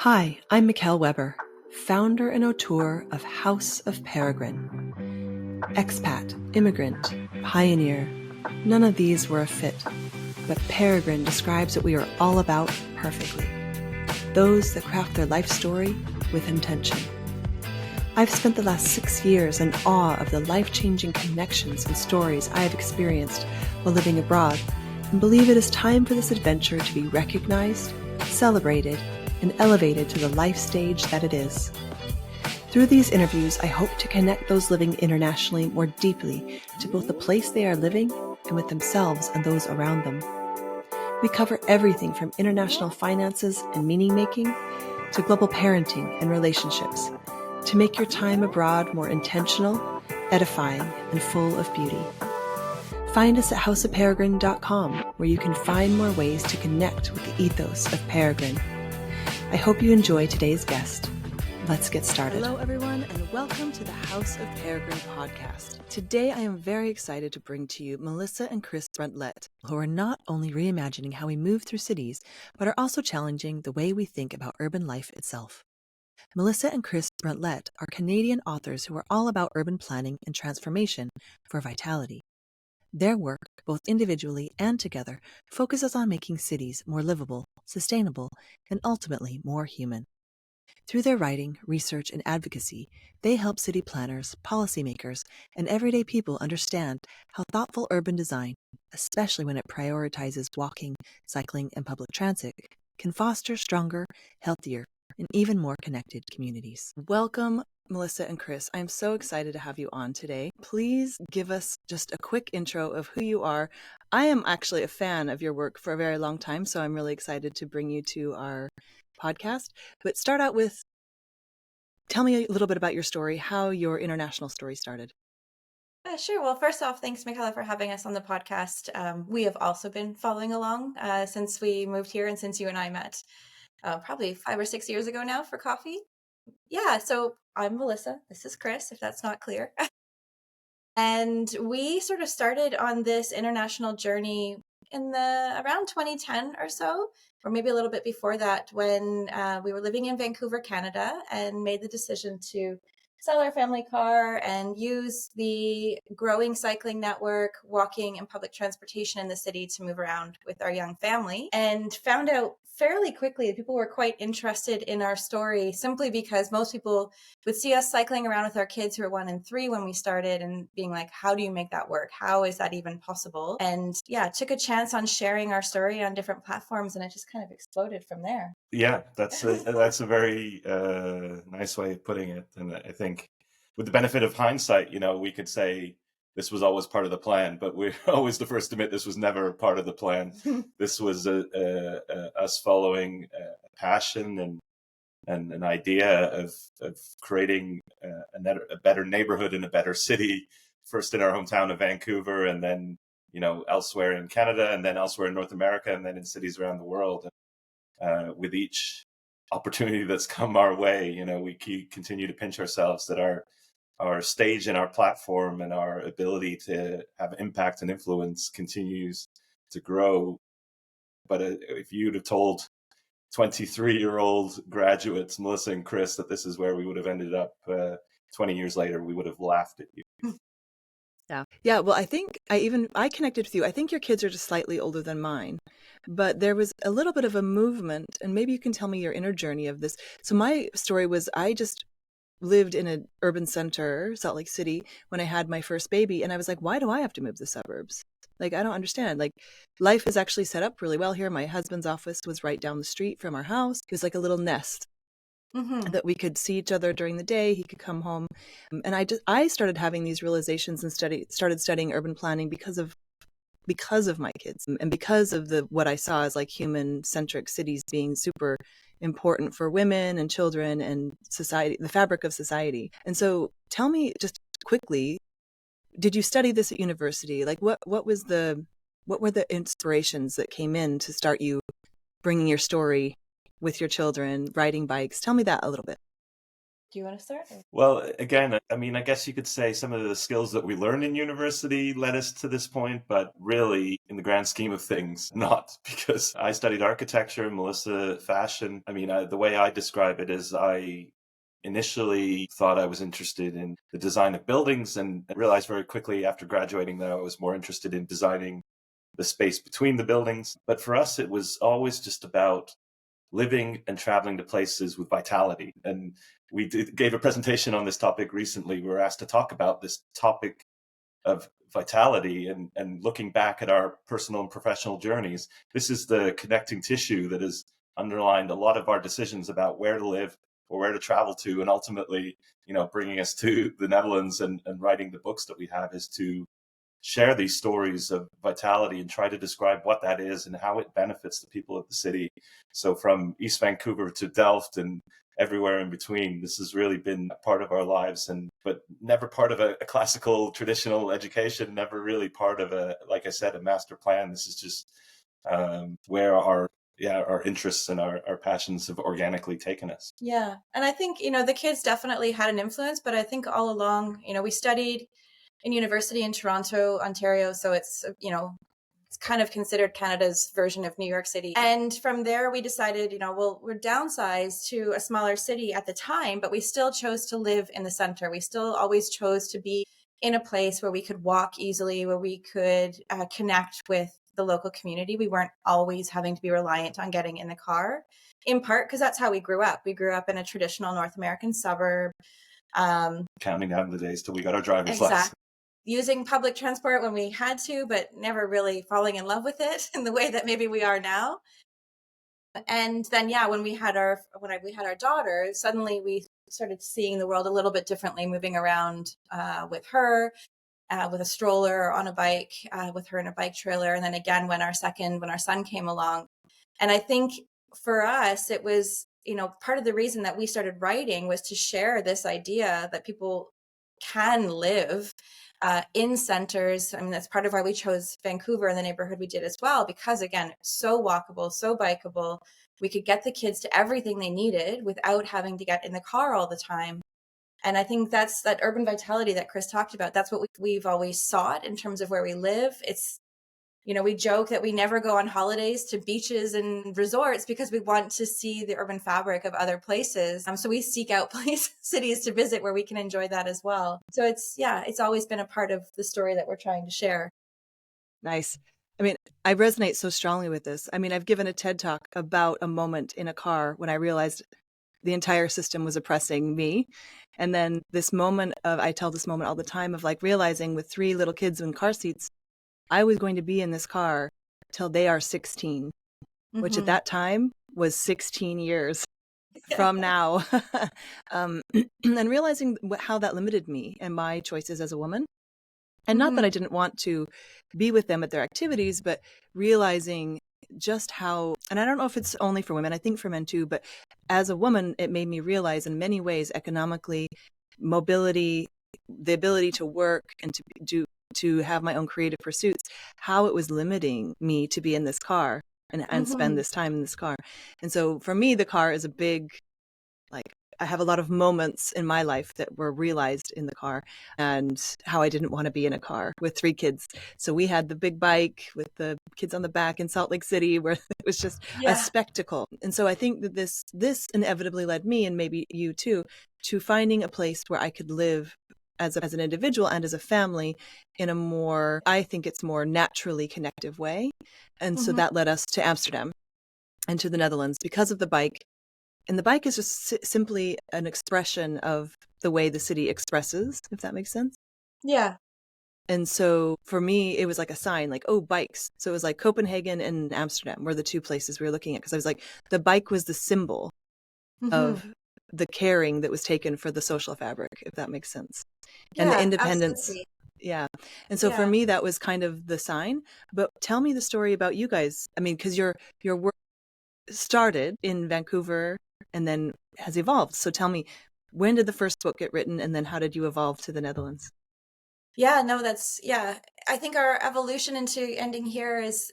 Hi, I'm Mikkel Weber, founder and auteur of House of Peregrine. Expat, immigrant, pioneer, none of these were a fit, but Peregrine describes what we are all about perfectly. Those that craft their life story with intention. I've spent the last 6 years in awe of the life-changing connections and stories I have experienced while living abroad, and believe it is time for this adventure to be recognized, celebrated, and elevated to the life stage that it is. Through these interviews, I hope to connect those living internationally more deeply to both the place they are living and with themselves and those around them. We cover everything from international finances and meaning-making to global parenting and relationships to make your time abroad more intentional, edifying, and full of beauty. Find us at houseofperegrine.com, where you can find more ways to connect with the ethos of Peregrine. I hope you enjoy today's guest. Let's get started. Hello, everyone, and welcome to the House of Peregrine podcast. Today, I am very excited to bring to you Melissa and Chris Bruntlett, who are not only reimagining how we move through cities, but are also challenging the way we think about urban life itself. Melissa and Chris Bruntlett are Canadian authors who are all about urban planning and transformation for vitality. Their work, both individually and together, focuses on making cities more livable, sustainable, and ultimately more human. Through their writing, research, and advocacy, they help city planners, policymakers, and everyday people understand how thoughtful urban design, especially when it prioritizes walking, cycling, and public transit, can foster stronger, healthier, and even more connected communities. Welcome, Melissa and Chris. I'm so excited to have you on today. Please give us just a quick intro of who you are. I am actually a fan of your work for a very long time, so I'm really excited to bring you to our podcast. But start out with, tell me a little bit about your story, how your international story started. Sure. Well, first off, thanks, Michaela, for having us on the podcast. We have also been following along since we moved here and since you and I met probably 5 or 6 years ago now for coffee. Yeah, so I'm Melissa. This is Chris, if that's not clear. And we sort of started on this international journey in the around 2010 or so, or maybe a little bit before that, when we were living in Vancouver, Canada, and made the decision to sell our family car and use the growing cycling network, walking, and public transportation in the city to move around with our young family, and found out fairly quickly that people were quite interested in our story, simply because most people would see us cycling around with our kids who were 1 and 3 when we started, and being like, how do you make that work? How is that even possible? And yeah, took a chance on sharing our story on different platforms, and it just kind of exploded from there. Yeah, that's a very nice way of putting it. And I think with the benefit of hindsight, we could say this was always part of the plan, but we're always the first to admit this was never part of the plan. This was us following a passion and an idea of creating a better neighborhood and a better city, first in our hometown of Vancouver, and then elsewhere in Canada, and then elsewhere in North America, and then in cities around the world. With each opportunity that's come our way, we continue to pinch ourselves that our stage and our platform and our ability to have impact and influence continues to grow. But if you'd have told 23-year-old graduates, Melissa and Chris, that this is where we would have ended up 20 years later, we would have laughed at you. Yeah. Well, I think I connected with you. I think your kids are just slightly older than mine, but there was a little bit of a movement, and maybe you can tell me your inner journey of this. So my story was, I just lived in an urban center, Salt Lake City, when I had my first baby, and I was like, why do I have to move to the suburbs? Like, I don't understand. Like, life is actually set up really well here. My husband's office was right down the street from our house. It was like a little nest. Mm-hmm. That we could see each other during the day. He could come home. And I started having these realizations and started studying urban planning because of my kids, and because of what I saw as like human-centric cities being super important for women and children and society, the fabric of society. And so tell me just quickly, did you study this at university? Like what were the inspirations that came in to start you bringing your story with your children, riding bikes? Tell me that a little bit. Do you want to start? Well, again, I mean, I guess you could say some of the skills that we learned in university led us to this point, but really, in the grand scheme of things, not, because I studied architecture, Melissa fashion. I mean, the way I describe it is I initially thought I was interested in the design of buildings and realized very quickly after graduating that I was more interested in designing the space between the buildings. But for us, it was always just about living and traveling to places with vitality. And gave a presentation on this topic recently. We were asked to talk about this topic of vitality and looking back at our personal and professional journeys. This is the connecting tissue that has underlined a lot of our decisions about where to live or where to travel to. And ultimately, bringing us to the Netherlands and writing the books that we have is to share these stories of vitality and try to describe what that is and how it benefits the people of the city. So from East Vancouver to Delft and everywhere in between, this has really been a part of our lives, but never part of a classical traditional education, never really part of like I said, a master plan. This is just where our interests and our passions have organically taken us. Yeah. And I think, the kids definitely had an influence, but I think all along, we studied in university in Toronto, Ontario. So it's, it's kind of considered Canada's version of New York City. And from there, we decided, we're downsized to a smaller city at the time, but we still chose to live in the center. We still always chose to be in a place where we could walk easily, where we could connect with the local community. We weren't always having to be reliant on getting in the car, in part because that's how we grew up. We grew up in a traditional North American suburb. Counting down the days till we got our driver's license. Using public transport when we had to, but never really falling in love with it in the way that maybe we are now. And then, when we had our daughter, suddenly we started seeing the world a little bit differently, moving around with her, with a stroller or on a bike, with her in a bike trailer. And then again, when our son came along. And I think for us, it was, part of the reason that we started writing was to share this idea that people can live in centers. I mean, that's part of why we chose Vancouver and the neighborhood we did as well, because again, so walkable, so bikeable. We could get the kids to everything they needed without having to get in the car all the time. And I think that's that urban vitality that Chris talked about. That's what we've always sought in terms of where we live. It's, we joke that we never go on holidays to beaches and resorts because we want to see the urban fabric of other places. So we seek out cities to visit where we can enjoy that as well. So it's always been a part of the story that we're trying to share. Nice. I mean, I resonate so strongly with this. I mean, I've given a TED talk about a moment in a car when I realized the entire system was oppressing me. And then I tell this moment all the time of like realizing with 3 little kids in car seats, I was going to be in this car till they are 16, which at that time was 16 years from now. And realizing how that limited me and my choices as a woman. And not that I didn't want to be with them at their activities, but realizing just how, and I don't know if it's only for women, I think for men too, but as a woman, it made me realize in many ways, economically, mobility, the ability to work and to have my own creative pursuits, how it was limiting me to be in this car and spend this time in this car. And so for me, the car is a big, like, I have a lot of moments in my life that were realized in the car and how I didn't want to be in a car with 3 kids. So we had the big bike with the kids on the back in Salt Lake City where it was just a spectacle. And so I think that this inevitably led me, and maybe you too, to finding a place where I could live as an individual and as a family in a more, I think it's more naturally connective way. And so that led us to Amsterdam and to the Netherlands because of the bike. And the bike is just simply an expression of the way the city expresses, if that makes sense. Yeah. And so for me, it was like a sign, like, oh, bikes. So it was like Copenhagen and Amsterdam were the 2 places we were looking at. Because I was like, the bike was the symbol of the caring that was taken for the social fabric, if that makes sense. And the independence. Absolutely. Yeah. And so for me, that was kind of the sign. But tell me the story about you guys. I mean, because your work started in Vancouver and then has evolved. So tell me, when did the first book get written, and then how did you evolve to the Netherlands? Yeah, no, I think our evolution into ending here is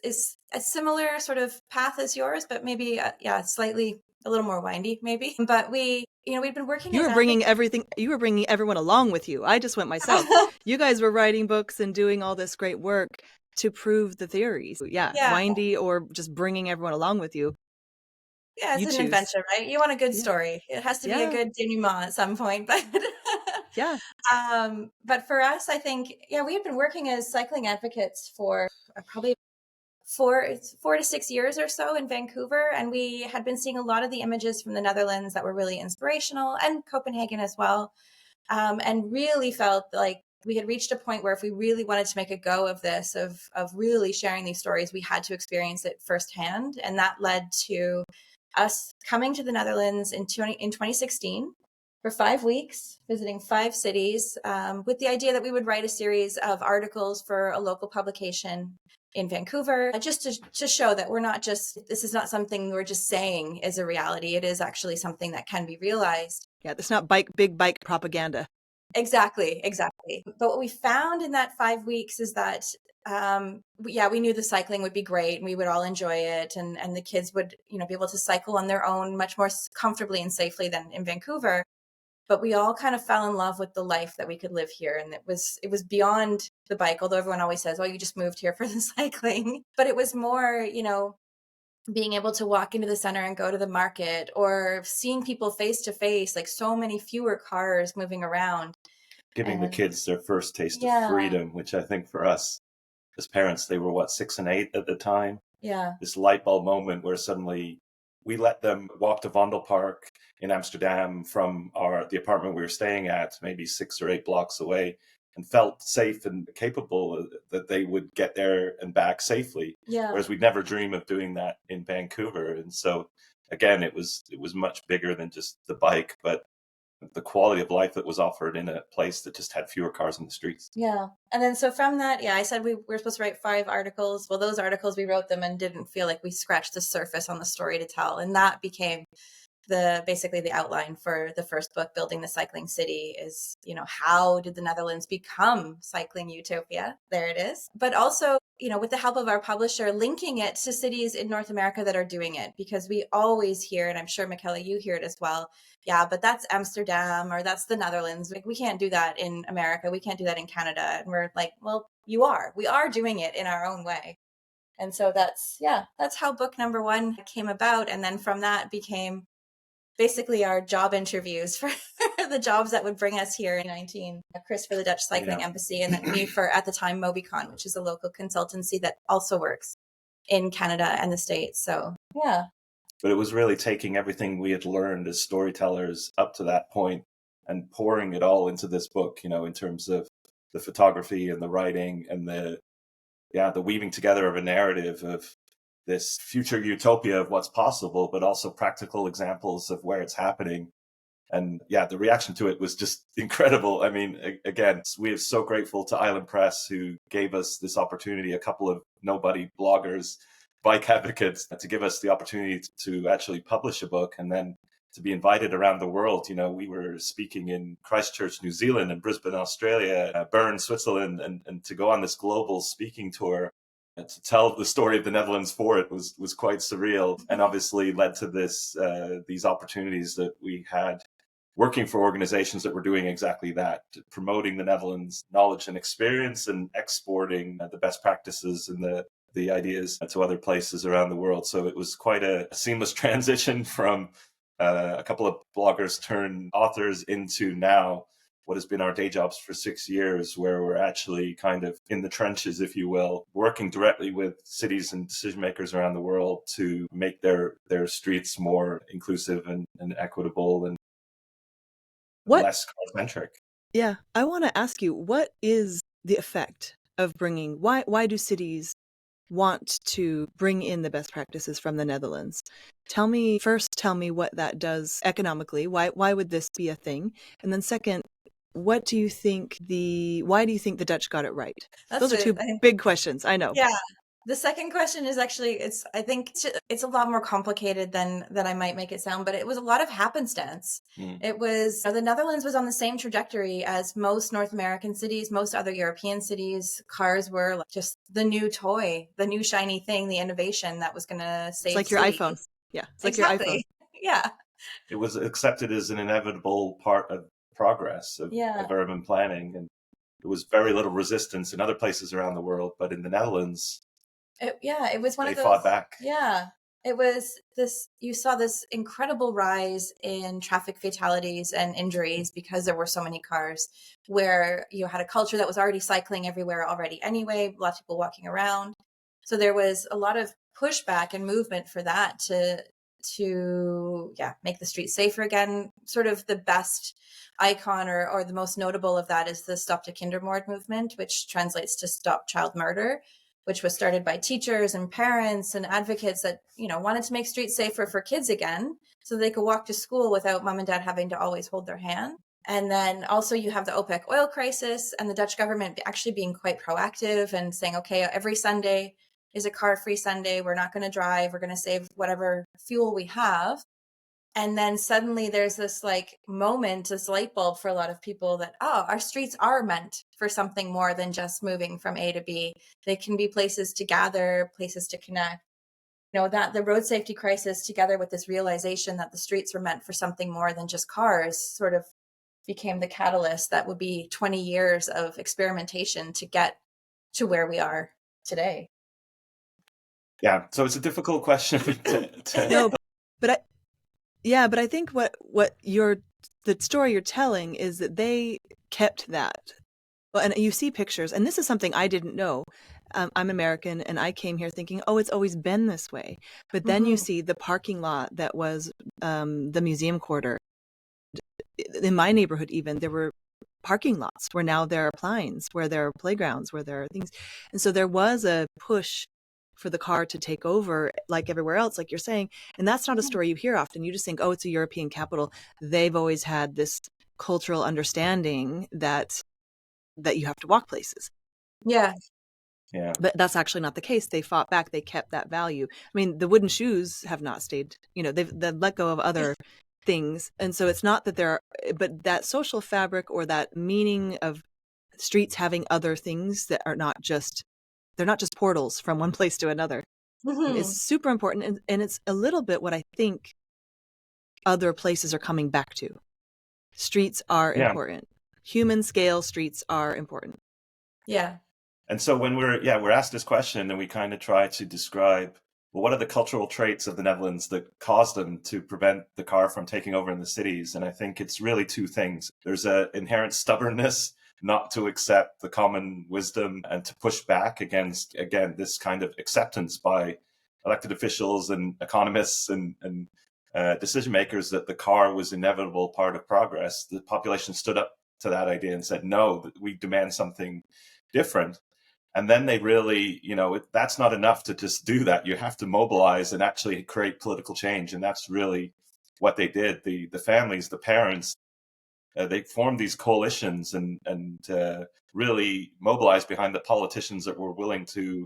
a similar sort of path as yours, but maybe, slightly a little more windy maybe. But we, we'd been working You as were bringing everyone along with you. I just went myself. You guys were writing books and doing all this great work to prove the theories. Yeah, windy or just bringing everyone along with you. Yeah, it's an adventure, right? You want a good story. It has to be a good denouement at some point, but yeah. But for us, I think, we have been working as cycling advocates for probably 4 to 6 years or so in Vancouver, and we had been seeing a lot of the images from the Netherlands that were really inspirational, and Copenhagen as well, and really felt like we had reached a point where if we really wanted to make a go of this, of really sharing these stories, we had to experience it firsthand, and that led to us coming to the Netherlands in 2016 for 5 weeks, visiting 5 cities, with the idea that we would write a series of articles for a local publication in Vancouver, just to show that this is not something we're just saying is a reality. It is actually something that can be realized. Yeah, it's not big bike propaganda. Exactly. But what we found in that 5 weeks is that, we knew the cycling would be great and we would all enjoy it. And the kids would, be able to cycle on their own much more comfortably and safely than in Vancouver. But we all kind of fell in love with the life that we could live here. And it was beyond the bike, although everyone always says, oh, you just moved here for the cycling. But it was more, being able to walk into the center and go to the market, or seeing people face to face, like so many fewer cars moving around. Giving the kids their first taste of freedom, which I think for us as parents, they were 6 and 8 at the time. Yeah. This light bulb moment where suddenly we let them walk to Vondelpark in Amsterdam from the apartment we were staying at, maybe 6 or 8 blocks away, and felt safe and capable that they would get there and back safely. Yeah. Whereas we'd never dream of doing that in Vancouver. And so again, it was much bigger than just the bike, but the quality of life that was offered in a place that just had fewer cars on the streets. Yeah. And then so from that, I said we were supposed to write 5 articles. Well, those articles, we wrote them and didn't feel like we scratched the surface on the story to tell. And that became basically the outline for the first book, Building the Cycling City, is, how did the Netherlands become cycling utopia? There it is. But also, with the help of our publisher, linking it to cities in North America that are doing it, because we always hear, and I'm sure, Michaela, you hear it as well. Yeah, but that's Amsterdam, or that's the Netherlands. Like, we can't do that in America. We can't do that in Canada. And we're like, well, we are doing it in our own way. And so that's how book number 1 came about. And then from that became basically our job interviews for the jobs that would bring us here in 2019. Chris for the Dutch Cycling Embassy, and then me for, at the time, Moby-Con, which is a local consultancy that also works in Canada and the States. So, yeah. But it was really taking everything we had learned as storytellers up to that point and pouring it all into this book, in terms of the photography and the writing and the weaving together of a narrative of this future utopia of what's possible, but also practical examples of where it's happening. And the reaction to it was just incredible. I mean, again, we are so grateful to Island Press, who gave us this opportunity, a couple of nobody bloggers, bike advocates, to give us the opportunity to actually publish a book and then to be invited around the world. We were speaking in Christchurch, New Zealand, and Brisbane, Australia, Bern, Switzerland, and to go on this global speaking tour. To tell the story of the Netherlands for it was quite surreal, and obviously led to these opportunities that we had working for organizations that were doing exactly that, promoting the Netherlands knowledge and experience and exporting the best practices and the ideas to other places around the world. So it was quite a seamless transition from a couple of bloggers turned authors into now what has been our day jobs for 6 years, where we're actually kind of in the trenches, if you will, working directly with cities and decision makers around the world to make their streets more inclusive and equitable and less car-centric. Yeah, I want to ask you, what is the effect of why do cities want to bring in the best practices from the Netherlands? Tell me what that does economically. Why would this be a thing? And then second, why do you think the Dutch got it right? Those are 2 big questions, I know. Yeah. The second question is actually, I think it's a lot more complicated than I might make it sound, but it was a lot of happenstance. It was, the Netherlands was on the same trajectory as most North American cities, most other European cities. Cars were just the new toy, the new shiny thing, the innovation that was going to save It's like your cities. iPhone. Yeah, it's like exactly. your iPhone. Yeah. It was accepted as an inevitable part of progress Yeah. of urban planning, and there was very little resistance in other places around the world, but in the Netherlands, It was one they of fought those. back. Yeah. It was this, you saw this incredible rise in traffic fatalities and injuries because there were so many cars, where you had a culture that was already cycling everywhere already anyway, a lot of people walking around. So there was a lot of pushback and movement for that to make the streets safer again. Sort of the best icon or the most notable of that is the Stop to Kindermoord movement, which translates to Stop Child Murder, which was started by teachers and parents and advocates that, wanted to make streets safer for kids again, so they could walk to school without mom and dad having to always hold their hand. And then also you have the OPEC oil crisis and the Dutch government actually being quite proactive and saying, okay, every Sunday is a car-free Sunday. We're not going to drive. We're going to save whatever fuel we have. And then suddenly there's this moment, this light bulb for a lot of people that, our streets are meant for something more than just moving from A to B. They can be places to gather, places to connect. That the road safety crisis, together with this realization that the streets were meant for something more than just cars, sort of became the catalyst that would be 20 years of experimentation to get to where we are today. Yeah, so it's a difficult question to... No, but I think what the story you're telling is that they kept that. Well, and you see pictures, and this is something I didn't know. I'm American, and I came here thinking, it's always been this way. But then you see the parking lot that was the museum quarter. In my neighborhood, even, there were parking lots where now there are pines, where there are playgrounds, where there are things. And so there was a push for the car to take over, like everywhere else, like you're saying. And that's not a story you hear often. You just think, it's a European capital. They've always had this cultural understanding that you have to walk places. Yeah. Yeah. But that's actually not the case. They fought back. They kept that value. I mean, the wooden shoes have not stayed, they've let go of other things. And so it's not that but that social fabric or that meaning of streets having other things that are they're not just portals from one place to another is super important. And it's a little bit what I think other places are coming back to. Streets are important. Human scale streets are important. Yeah. And so when we're asked this question, and we kind of try to describe, well, what are the cultural traits of the Netherlands that caused them to prevent the car from taking over in the cities? And I think it's really two things. There's an inherent stubbornness not to accept the common wisdom and to push back against, again, this kind of acceptance by elected officials and economists and decision makers that the car was an inevitable part of progress. The population stood up to that idea and said, no, we demand something different. And then they really, that's not enough to just do that. You have to mobilize and actually create political change. And that's really what they did. The families, the parents, they formed these coalitions and really mobilized behind the politicians that were willing to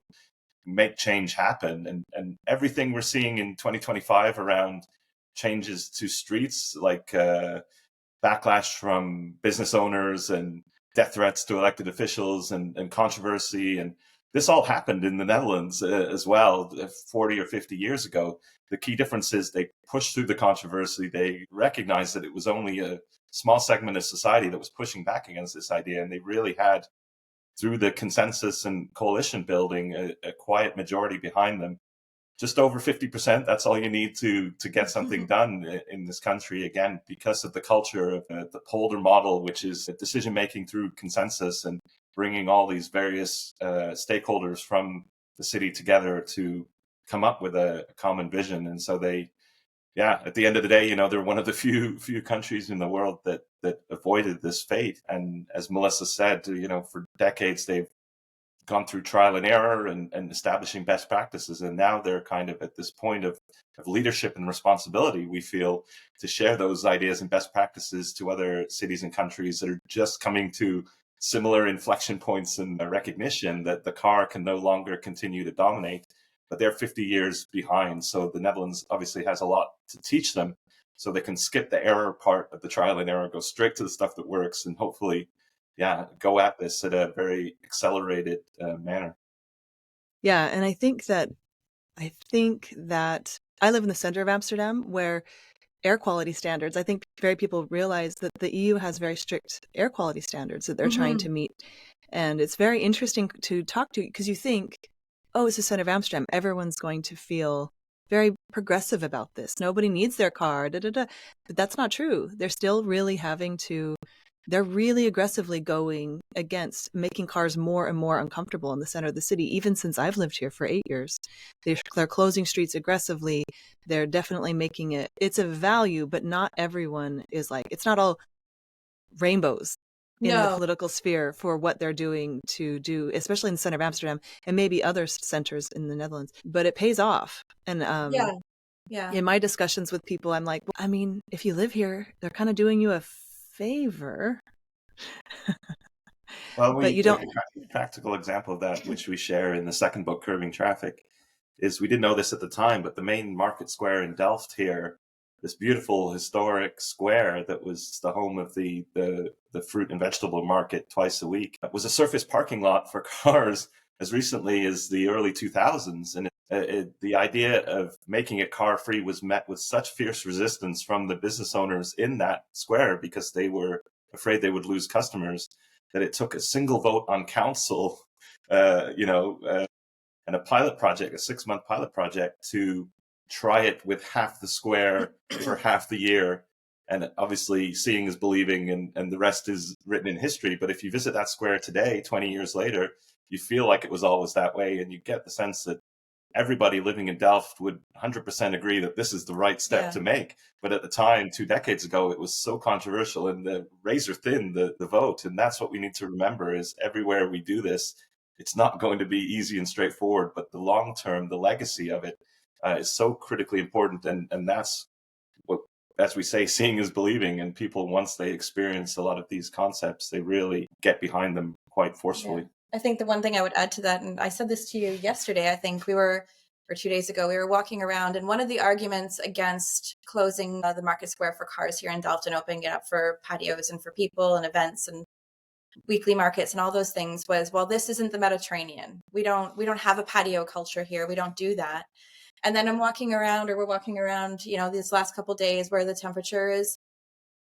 make change happen. And everything we're seeing in 2025 around changes to streets, like backlash from business owners and death threats to elected officials and controversy. And this all happened in the Netherlands as well, 40 or 50 years ago. The key difference is they pushed through the controversy. They recognized that it was only a small segment of society that was pushing back against this idea. And they really had, through the consensus and coalition building, a quiet majority behind them. Just over 50%, that's all you need to get something done in this country, again, because of the culture of the polder model, which is decision-making through consensus and bringing all these various stakeholders from the city together to come up with a common vision. And so at the end of the day, they're one of the few countries in the world that avoided this fate. And as Melissa said, for decades, they've gone through trial and error and establishing best practices. And now they're kind of at this point of leadership and responsibility, we feel, to share those ideas and best practices to other cities and countries that are just coming to similar inflection points and recognition that the car can no longer continue to dominate, but they're 50 years behind. So the Netherlands obviously has a lot to teach them, so they can skip the error part of the trial and error, go straight to the stuff that works, and hopefully go at this at a very accelerated manner. Yeah, and I think that I live in the center of Amsterdam, where air quality standards. I think very people realize that the EU has very strict air quality standards that they're trying to meet. And it's very interesting to talk to, because you think, oh, it's the center of Amsterdam. Everyone's going to feel very progressive about this. Nobody needs their car, da, da, da. But that's not true. They're still really they're really aggressively going against making cars more and more uncomfortable in the center of the city. Even since I've lived here for 8 years, they're closing streets aggressively. They're definitely making it's a value, but not everyone is like, it's not all rainbows in the political sphere for what they're doing to do, especially in the center of Amsterdam and maybe other centers in the Netherlands. But it pays off. And in my discussions with people, I'm like, well, I mean, if you live here, they're kind of doing you a favor. Well, but you don't. A practical example of that, which we share in the second book, Curbing Traffic, is we didn't know this at the time, but the main market square in Delft here, this beautiful historic square that was the home of the fruit and vegetable market twice a week, was a surface parking lot for cars as recently as the early 2000s. And the idea of making it car free was met with such fierce resistance from the business owners in that square, because they were afraid they would lose customers, that it took a single vote on council, and a pilot project, a 6-month pilot project, to try it with half the square for half the year. And obviously seeing is believing, and the rest is written in history. But if you visit that square today, 20 years later, you feel like it was always that way. And you get the sense that everybody living in Delft would 100% agree that this is the right step to make. But at the time, 2 decades ago, it was so controversial and the razor thin, the vote. And that's what we need to remember, is everywhere we do this, it's not going to be easy and straightforward, but the long term, the legacy of it is so critically important. And that's what, as we say, seeing is believing. And people, once they experience a lot of these concepts, they really get behind them quite forcefully. Yeah. I think the one thing I would add to that, and I said this to you yesterday, I think or 2 days ago, we were walking around, and one of the arguments against closing the market square for cars here in Delft and opening it up for patios and for people and events and weekly markets and all those things was, well, this isn't the Mediterranean. We don't have a patio culture here. We don't do that. And then we're walking around, these last couple of days where the temperature is,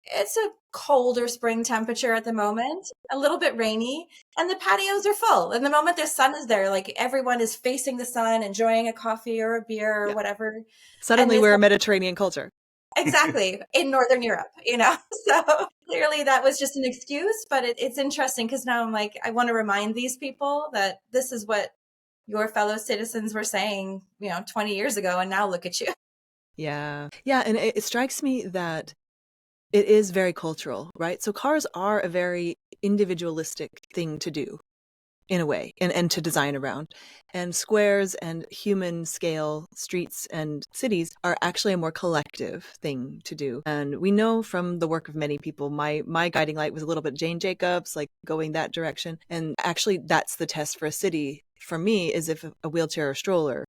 it's a colder spring temperature at the moment, a little bit rainy, and the patios are full. And the moment the sun is there, like everyone is facing the sun, enjoying a coffee or a beer or whatever. Suddenly we're a Mediterranean culture. Exactly. In Northern Europe, So clearly that was just an excuse, but it's interesting because now I'm like, I want to remind these people that this is what your fellow citizens were saying, 20 years ago, and now look at you. Yeah. Yeah. And it strikes me that it is very cultural, right? So cars are a very individualistic thing to do in a way, and to design around. And squares and human scale streets and cities are actually a more collective thing to do. And we know from the work of many people, my guiding light was a little bit Jane Jacobs, like going that direction. And actually that's the test for a city for me, is if a wheelchair or stroller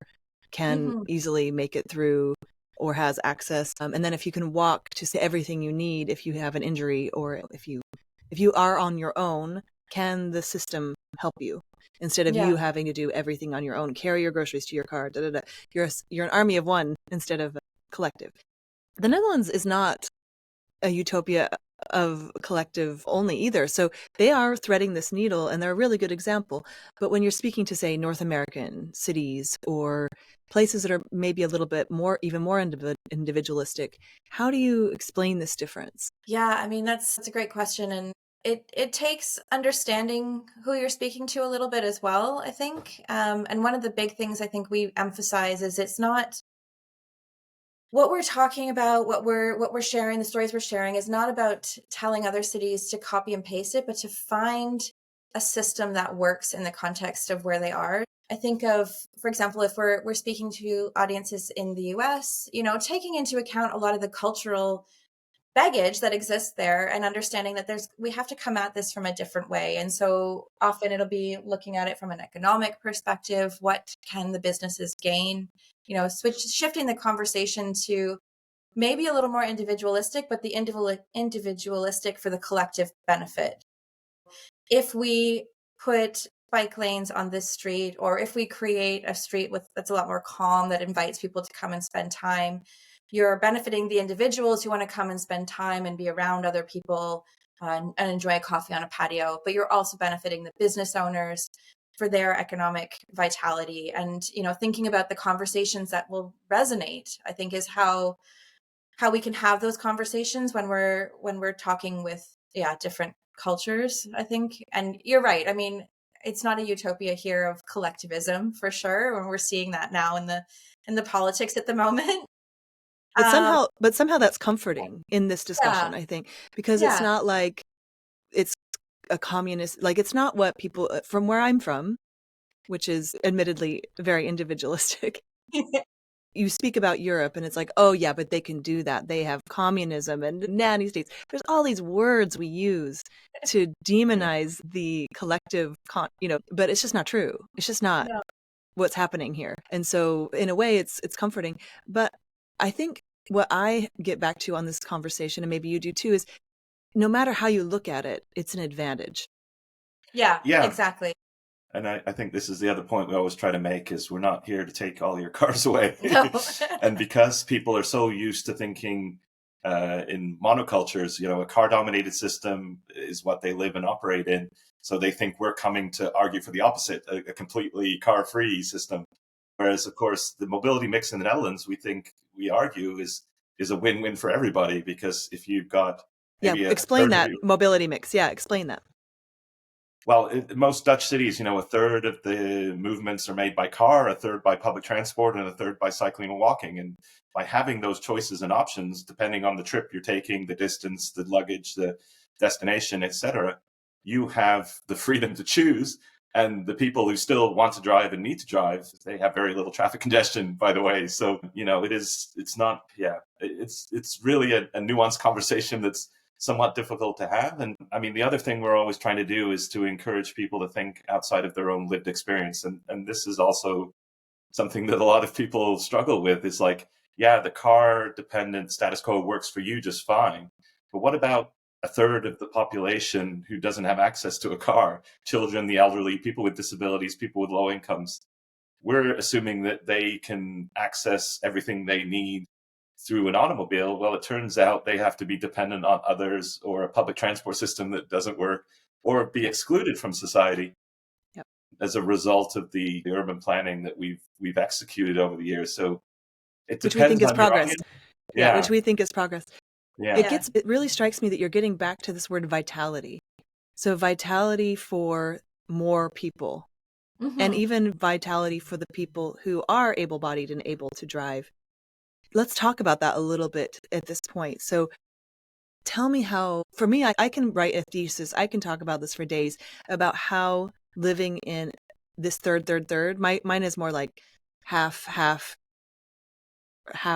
can easily make it through or has access. And then if you can walk to say everything you need, if you have an injury, or if you are on your own, can the system help you instead of you having to do everything on your own, carry your groceries to your car, da, da, da. You're an army of one instead of a collective. The Netherlands is not a utopia of collective only either. So they are threading this needle, and they're a really good example. But when you're speaking to, say, North American cities or places that are maybe a little bit more, even more individualistic, how do you explain this difference? Yeah, I mean, that's a great question. And it takes understanding who you're speaking to a little bit as well, I think. And one of the big things I think we emphasize is it's not what we're talking about, what we're sharing, the stories we're sharing is not about telling other cities to copy and paste it, but to find a system that works in the context of where they are. I think of, for example, if we're speaking to audiences in the US, taking into account a lot of the cultural baggage that exists there and understanding that we have to come at this from a different way. And so often it'll be looking at it from an economic perspective. What can the businesses gain? Shifting the conversation to maybe a little more individualistic, but the individualistic for the collective benefit. If we put bike lanes on this street, or if we create a street that's a lot more calm, that invites people to come and spend time, you're benefiting the individuals who want to come and spend time and be around other people and enjoy a coffee on a patio, but you're also benefiting the business owners for their economic vitality. And, thinking about the conversations that will resonate, I think, is how we can have those conversations when we're talking with different cultures, I think. And you're right. I mean, it's not a utopia here of collectivism for sure, when we're seeing that now in the politics at the moment. But somehow that's comforting in this discussion, Yeah, I think, because it's yeah. not like it's a communist, like it's not what people from where I'm from, which is admittedly very individualistic. You speak about Europe and it's like, oh yeah, but they can do that. They have communism and nanny states. There's all these words we use to demonize the collective, but it's just not true. It's just not No. what's happening here. And so in a way it's comforting. But I think what I get back to on this conversation, and maybe you do too, is no matter how you look at it, it's an advantage. Yeah, Yeah. exactly. And I think this is the other point we always try to make, is we're not here to take all your cars away. No. And because people are so used to thinking in monocultures, a car-dominated system is what they live and operate in. So they think we're coming to argue for the opposite, a completely car-free system. Whereas, of course, the mobility mix in the Netherlands, we argue is a win-win for everybody, because if you've got explain that mobility mix. Yeah, explain that. Well, in most Dutch cities, a third of the movements are made by car, a third by public transport, and a third by cycling and walking. And by having those choices and options, depending on the trip you're taking, the distance, the luggage, the destination, etc., you have the freedom to choose. And the people who still want to drive and need to drive, they have very little traffic congestion, by the way. So, it's really a nuanced conversation that's somewhat difficult to have. And I mean, the other thing we're always trying to do is to encourage people to think outside of their own lived experience. And this is also something that a lot of people struggle with. Is like, yeah, the car dependent status quo works for you just fine. But what about a third of the population who doesn't have access to a car? Children, the elderly, people with disabilities, people with low incomes. We're assuming that they can access everything they need through an automobile. Well, it turns out they have to be dependent on others, or a public transport system that doesn't work, or be excluded from society as a result of the urban planning that we've executed over the years. So it depends, which we think is on progress. Yeah, which we think is progress. Yeah. It really strikes me that you're getting back to this word vitality. So vitality for more people, and even vitality for the people who are able-bodied and able to drive. Let's talk about that a little bit at this point. So tell me how, for me, I can write a thesis. I can talk about this for days, about how living in this third. Mine is more like half.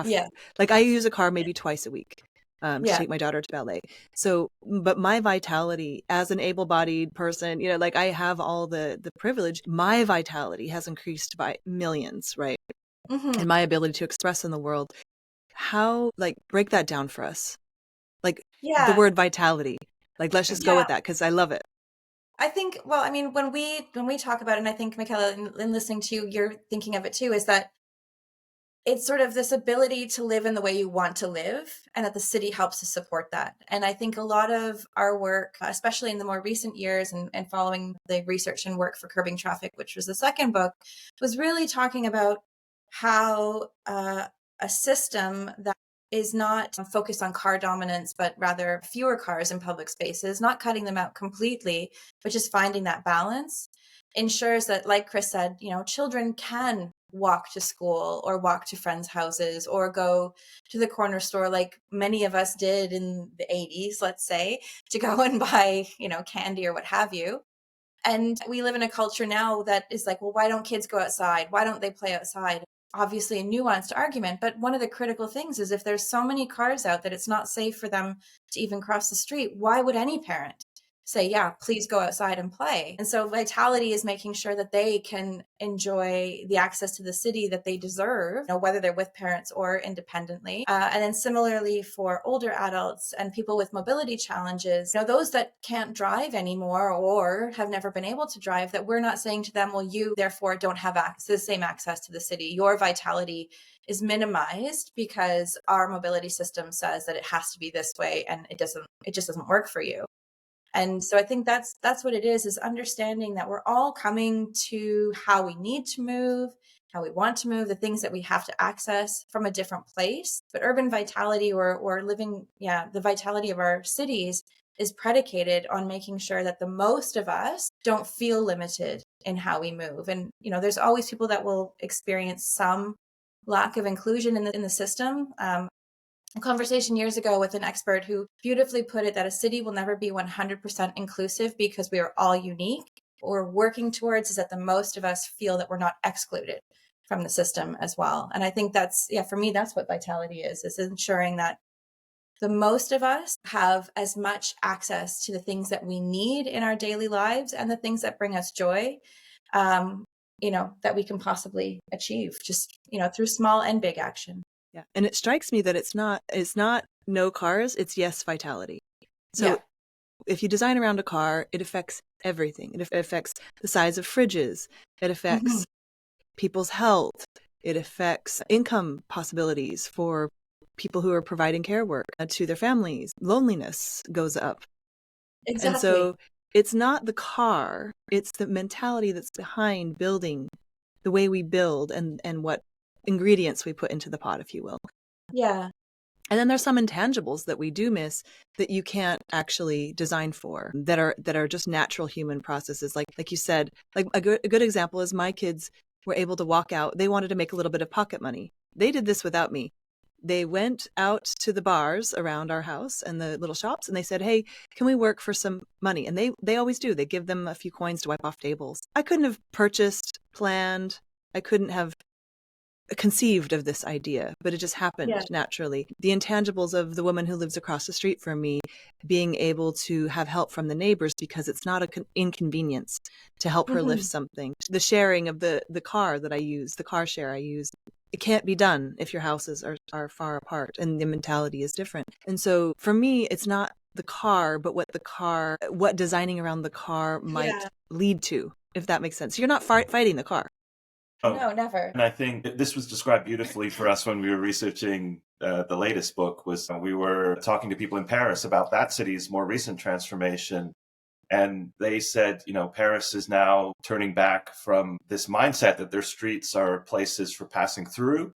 Yeah. Like I use a car maybe twice a week to take my daughter to ballet. So, but my vitality as an able-bodied person, like I have all the privilege, my vitality has increased by millions, right? And my ability to express in the world. How, like, break that down for us? Like the word vitality, like, let's just go with that, because I love it. I think, well, I mean, when we talk about it, and I think, Michaela, in listening to you, you're thinking of it too, is that it's sort of this ability to live in the way you want to live, and that the city helps to support that. And I think a lot of our work, especially in the more recent years, and following the research and work for Curbing Traffic, which was the second book, was really talking about how a system that is not focused on car dominance, but rather fewer cars in public spaces, not cutting them out completely, but just finding that balance, ensures that, like Chris said, children can walk to school, or walk to friends' houses, or go to the corner store like many of us did in the 80s, let's say, to go and buy, candy or what have you. And we live in a culture now that is like, well, why don't kids go outside? Why don't they play outside? Obviously a nuanced argument, but one of the critical things is, if there's so many cars out that it's not safe for them to even cross the street, why would any parent say, yeah, please go outside and play. And so vitality is making sure that they can enjoy the access to the city that they deserve, whether they're with parents or independently. And then similarly for older adults and people with mobility challenges, those that can't drive anymore or have never been able to drive, that we're not saying to them, well, you therefore don't have the same access to the city. Your vitality is minimized because our mobility system says that it has to be this way, and it just doesn't work for you. And so I think that's what it is understanding that we're all coming to how we need to move, how we want to move, the things that we have to access from a different place. But urban vitality or living, the vitality of our cities is predicated on making sure that the most of us don't feel limited in how we move. And, there's always people that will experience some lack of inclusion in the system. A conversation years ago with an expert who beautifully put it that a city will never be 100% inclusive because we are all unique. What we're working towards is that the most of us feel that we're not excluded from the system as well. And I think for me, that's what vitality is ensuring that the most of us have as much access to the things that we need in our daily lives and the things that bring us joy, that we can possibly achieve just, through small and big action. Yeah. And it strikes me that it's not no cars, it's yes vitality. So if you design around a car, it affects everything. It affects the size of fridges. It affects people's health. It affects income possibilities for people who are providing care work to their families. Loneliness goes up. Exactly. And so it's not the car, it's the mentality that's behind building, the way we build and what ingredients we put into the pot, if you will. Yeah. And then there's some intangibles that we do miss that you can't actually design for, that are just natural human processes. Like you said, like a good example is my kids were able to walk out. They wanted to make a little bit of pocket money. They did this without me. They went out to the bars around our house and the little shops, and they said, hey, can we work for some money? And they always do. They give them a few coins to wipe off tables. I couldn't have purchased, planned. I couldn't have conceived of this idea, but it just happened naturally. The intangibles of the woman who lives across the street from me being able to have help from the neighbors because it's not an inconvenience to help her lift something. The sharing of the car that I use, the car share I use, it can't be done if your houses are far apart and the mentality is different. And so for me, it's not the car, but what designing around the car might lead to, if that makes sense. You're not fighting the car. No, never. And I think this was described beautifully for us when we were researching the latest book. We were talking to people in Paris about that city's more recent transformation. And they said, Paris is now turning back from this mindset that their streets are places for passing through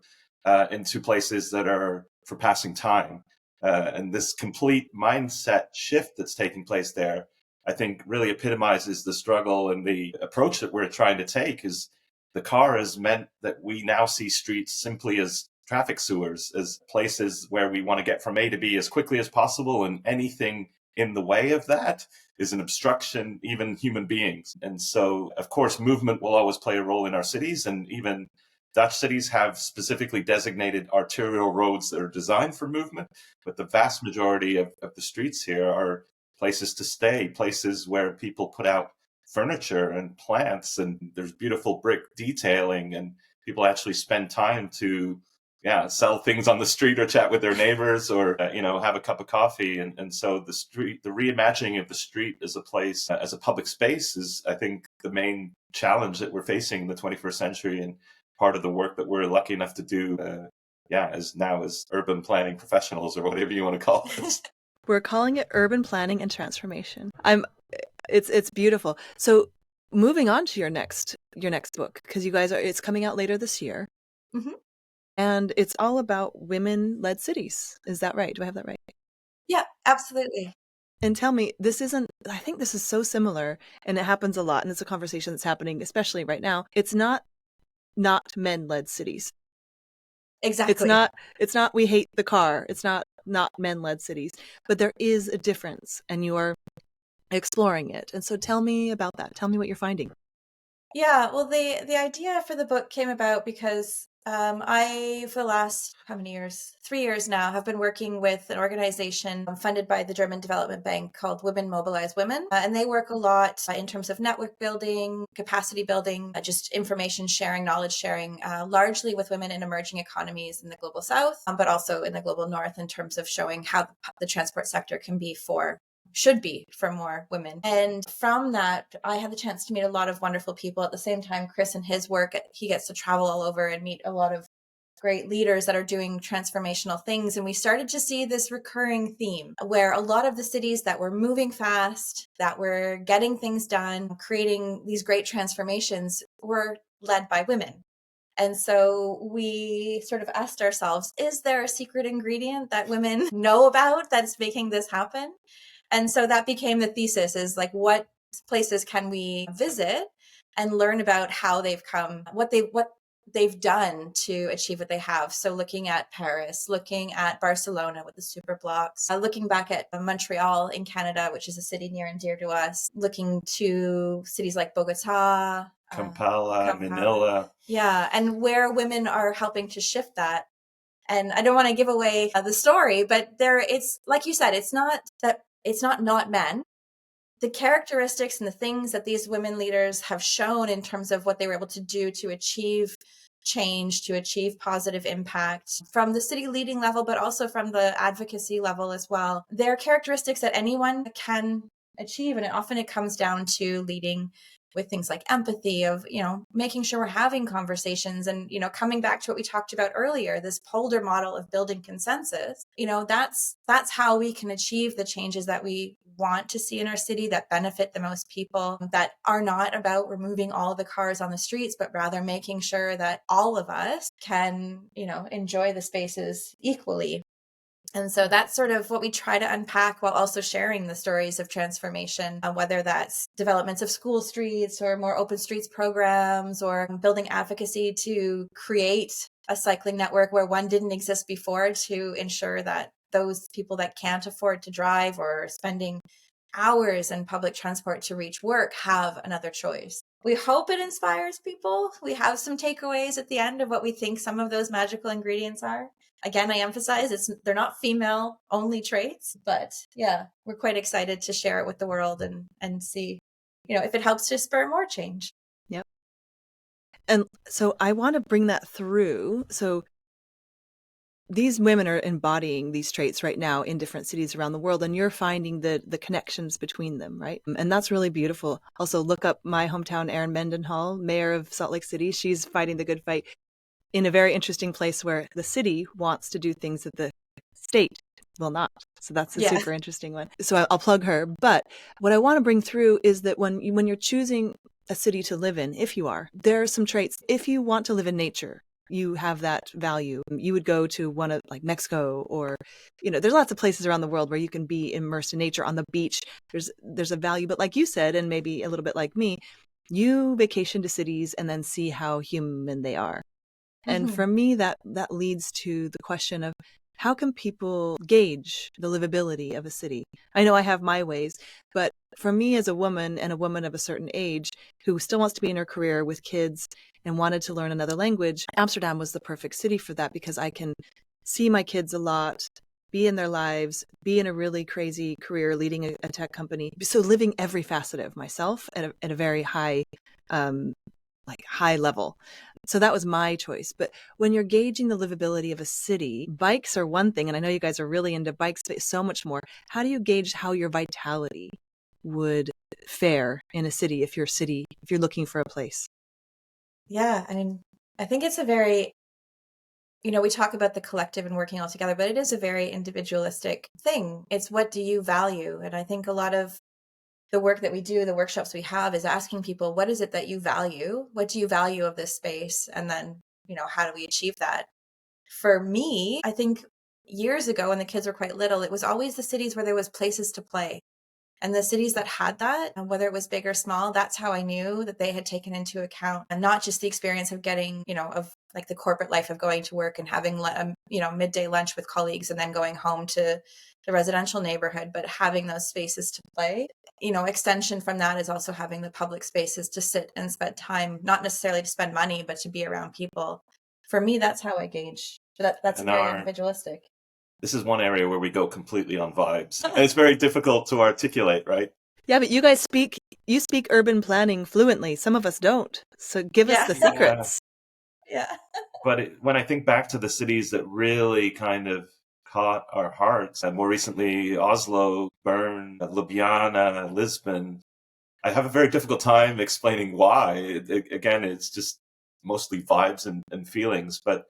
into places that are for passing time. And this complete mindset shift that's taking place there, I think really epitomizes the struggle, and the approach that we're trying to take is the car has meant that we now see streets simply as traffic sewers, as places where we want to get from A to B as quickly as possible, and anything in the way of that is an obstruction, even human beings. And so, of course, movement will always play a role in our cities, and even Dutch cities have specifically designated arterial roads that are designed for movement, but the vast majority of the streets here are places to stay, places where people put out furniture and plants, and there's beautiful brick detailing, and people actually spend time to sell things on the street or chat with their neighbors or have a cup of coffee. And so the reimagining of the street as a place, as a public space, is, I think, the main challenge that we're facing in the 21st century, and part of the work that we're lucky enough to do as urban planning professionals, or whatever you want to call it. We're calling it urban planning and transformation. It's beautiful. So moving on to your next book, because you guys it's coming out later this year. And it's all about women-led cities. Is that right? Do I have that right? Yeah, absolutely. And tell me, I think this is so similar, and it happens a lot, and it's a conversation that's happening, especially right now. It's not men-led cities. Exactly. It's not we hate the car. It's not men-led cities, but there is a difference, and you are exploring it. And so tell me about that. Tell me what you're finding. Yeah, well, the idea for the book came about because I, for the last how many years? 3 years now, have been working with an organization funded by the German Development Bank called WomenMobilizeWomen, and they work a lot in terms of network building, capacity building, just information sharing, knowledge sharing, largely with women in emerging economies in the global south, but also in the global north in terms of showing how the transport sector should be for more women. And from that, I had the chance to meet a lot of wonderful people. At the same time, Chris and his work, he gets to travel all over and meet a lot of great leaders that are doing transformational things. And we started to see this recurring theme where a lot of the cities that were moving fast, that were getting things done, creating these great transformations were led by women. And so we sort of asked ourselves, is there a secret ingredient that women know about that's making this happen? And so that became the thesis, is like, what places can we visit and learn about how they've come, what they've done to achieve what they have. So looking at Paris, looking at Barcelona with the super blocks, looking back at Montreal in Canada, which is a city near and dear to us, looking to cities like Bogotá, Kampala, Manila. Yeah, and where women are helping to shift that. And I don't want to give away the story, but it's like you said, it's not men. The characteristics and the things that these women leaders have shown in terms of what they were able to do to achieve change, to achieve positive impact from the city leading level, but also from the advocacy level as well. They're characteristics that anyone can achieve. And often it comes down to leading with things like empathy, of, making sure we're having conversations and, coming back to what we talked about earlier, this polder model of building consensus. That's how we can achieve the changes that we want to see in our city that benefit the most people, that are not about removing all the cars on the streets, but rather making sure that all of us can, enjoy the spaces equally. And so that's sort of what we try to unpack, while also sharing the stories of transformation, whether that's developments of school streets or more open streets programs, or building advocacy to create a cycling network where one didn't exist before, to ensure that those people that can't afford to drive or spending hours in public transport to reach work have another choice. We hope it inspires people. We have some takeaways at the end of what we think some of those magical ingredients are. Again, I emphasize they're not female only traits, but yeah, we're quite excited to share it with the world and see, if it helps to spur more change. Yep. And so I want to bring that through. So these women are embodying these traits right now in different cities around the world, and you're finding the connections between them, right? And that's really beautiful. Also, look up my hometown, Erin Mendenhall, mayor of Salt Lake City. She's fighting the good fight in a very interesting place where the city wants to do things that the state will not. So that's a super interesting one. So I'll plug her. But what I want to bring through is that when you're choosing a city to live in, if you are, there are some traits. If you want to live in nature, you have that value. You would go to one of like Mexico, or, there's lots of places around the world where you can be immersed in nature on the beach. There's a value. But like you said, and maybe a little bit like me, you vacation to cities and then see how human they are. And for me, that leads to the question of, how can people gauge the livability of a city? I know I have my ways, but for me as a woman, and a woman of a certain age who still wants to be in her career with kids and wanted to learn another language, Amsterdam was the perfect city for that, because I can see my kids a lot, be in their lives, be in a really crazy career leading a tech company. So living every facet of myself at a very high, high level. So that was my choice. But when you're gauging the livability of a city, bikes are one thing. And I know you guys are really into bikes, but so much more. How do you gauge how your vitality would fare in a city if you're looking for a place? Yeah. I mean, I think it's a very, we talk about the collective and working all together, but it is a very individualistic thing. It's, what do you value? And I think a lot of the work that we do, the workshops we have, is asking people, what is it that you value? What do you value of this space? And then, how do we achieve that? For me, I think years ago when the kids were quite little, it was always the cities where there was places to play. And the cities that had that, whether it was big or small, that's how I knew that they had taken into account, and not just the experience of getting, of like the corporate life of going to work and having, midday lunch with colleagues and then going home to the residential neighborhood, but having those spaces to play. extension from that is also having the public spaces to sit and spend time, not necessarily to spend money, but to be around people. For me, that's how I gauge. That's And very individualistic. This is one area where we go completely on vibes. And it's very difficult to articulate, right? Yeah, but you speak urban planning fluently. Some of us don't. So give us the secrets. Yeah. But when I think back to the cities that really kind of caught our hearts, and more recently Oslo, Bern, Ljubljana, Lisbon, I have a very difficult time explaining why. Again, it's just mostly vibes and feelings. But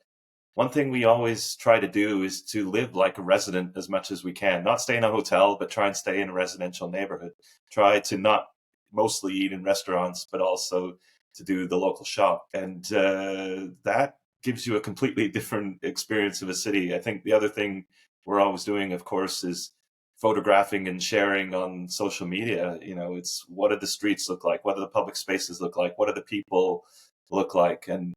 one thing we always try to do is to live like a resident as much as we can. Not stay in a hotel, but try and stay in a residential neighborhood. Try to not mostly eat in restaurants, but also to do the local shop. And that gives you a completely different experience of a city. I think the other thing we're always doing, of course, is photographing and sharing on social media. It's what do the streets look like? What do the public spaces look like? What do the people look like? And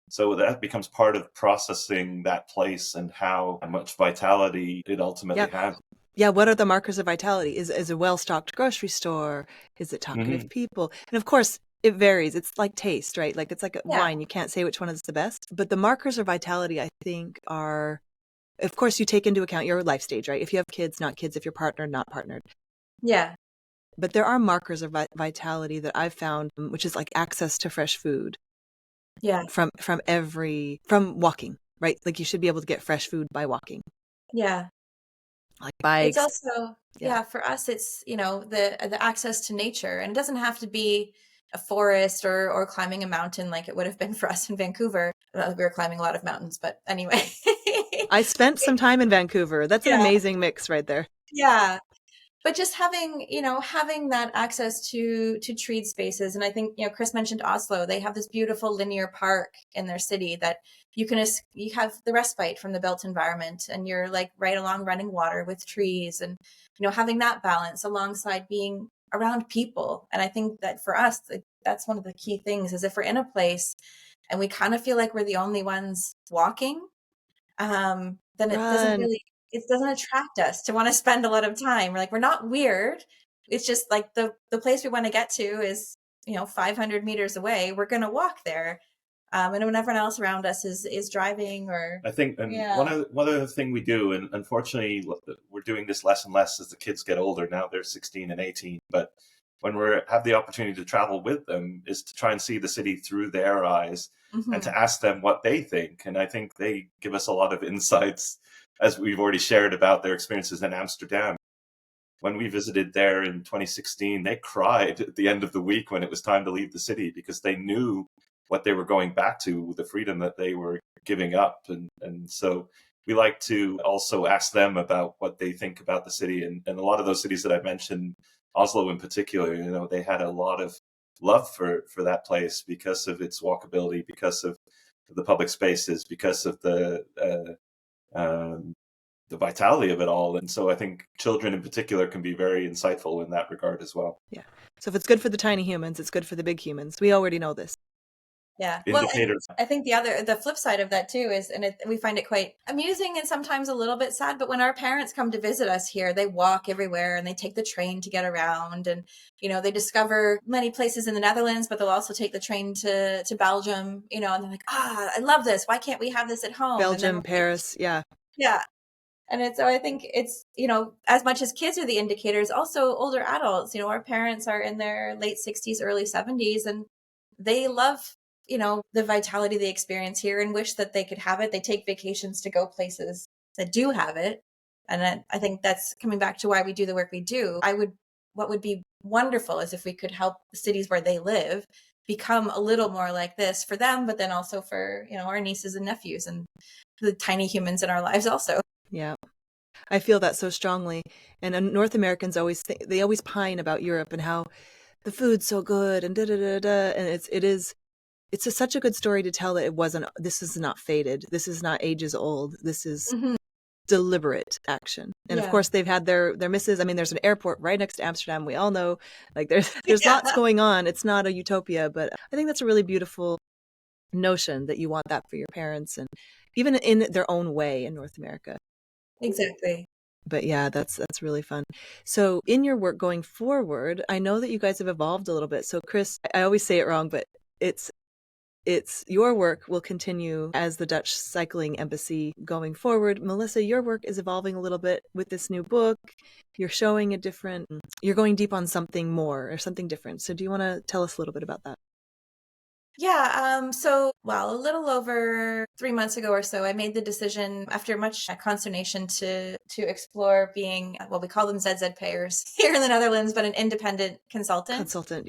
so that becomes part of processing that place and how much vitality it ultimately has. Yeah, what are the markers of vitality? Is a well-stocked grocery store? Is it talkative people? And of course, it varies. It's like taste, right? Like it's like a wine. You can't say which one is the best. But the markers of vitality, I think, are, of course, you take into account your life stage, right? If you have kids, not kids. If you're partnered, not partnered. Yeah. But there are markers of vitality that I've found, which is like access to fresh food. Yeah. From walking, right? Like you should be able to get fresh food by walking. Yeah. Like bikes. It's also, for us, it's, the access to nature. And it doesn't have to be a forest or climbing a mountain like it would have been for us in Vancouver. We were climbing a lot of mountains, but anyway. I spent some time in Vancouver. That's an amazing mix right there. Yeah. But just having that access to treed spaces. And I think, Chris mentioned Oslo. They have this beautiful linear park in their city that you have the respite from the built environment, and you're like right along running water with trees, and, having that balance alongside being around people. And I think that for us, that's one of the key things is if we're in a place and we kind of feel like we're the only ones walking, then it doesn't attract us to want to spend a lot of time. We're not weird. It's just like the place we want to get to is, 500 meters away. We're going to walk there. And when everyone else around us is driving or. I think, one other thing we do, and unfortunately we're doing this less and less as the kids get older. Now they're 16 and 18, but when we have the opportunity to travel with them is to try and see the city through their eyes and to ask them what they think. And I think they give us a lot of insights, as we've already shared about their experiences in Amsterdam. When we visited there in 2016, they cried at the end of the week when it was time to leave the city because they knew what they were going back to, the freedom that they were giving up. And so we like to also ask them about what they think about the city. And a lot of those cities that I mentioned, Oslo in particular, they had a lot of love for that place because of its walkability, because of the public spaces, because of the vitality of it all. And so I think children in particular can be very insightful in that regard as well. Yeah. So if it's good for the tiny humans, it's good for the big humans. We already know this. Yeah. Indicators. Well, I think the flip side of that too is, and we find it quite amusing and sometimes a little bit sad, but when our parents come to visit us here, they walk everywhere and they take the train to get around, and, they discover many places in the Netherlands, but they'll also take the train to Belgium, and they're like, I love this. Why can't we have this at home? Belgium, Paris. Yeah. Yeah. And so I think it's, as much as kids are the indicators, also older adults, our parents are in their late 60s, early 70s, and they love, the vitality they experience here and wish that they could have it. They take vacations to go places that do have it. And I think that's coming back to why we do the work we do. What would be wonderful is if we could help the cities where they live become a little more like this for them, but then also for, our nieces and nephews and the tiny humans in our lives also. Yeah. I feel that so strongly. And North Americans always pine about Europe and how the food's so good and and it's such a good story to tell that this is not faded. This is not ages old. This is deliberate action. And of course they've had their misses. I mean, there's an airport right next to Amsterdam. We all know, like there's lots going on. It's not a utopia, but I think that's a really beautiful notion that you want that for your parents, and even in their own way in North America. Exactly. But yeah, that's really fun. So in your work going forward, I know that you guys have evolved a little bit. So Chris, I always say it wrong, but it's your work will continue as the Dutch Cycling Embassy going forward. Melissa, your work is evolving a little bit with this new book. You're showing you're going deep on something more or something different. So do you want to tell us a little bit about that? Yeah, a little over 3 months ago or so, I made the decision after much consternation to explore being, well, we call them ZZ payers here in the Netherlands, but an independent consultant.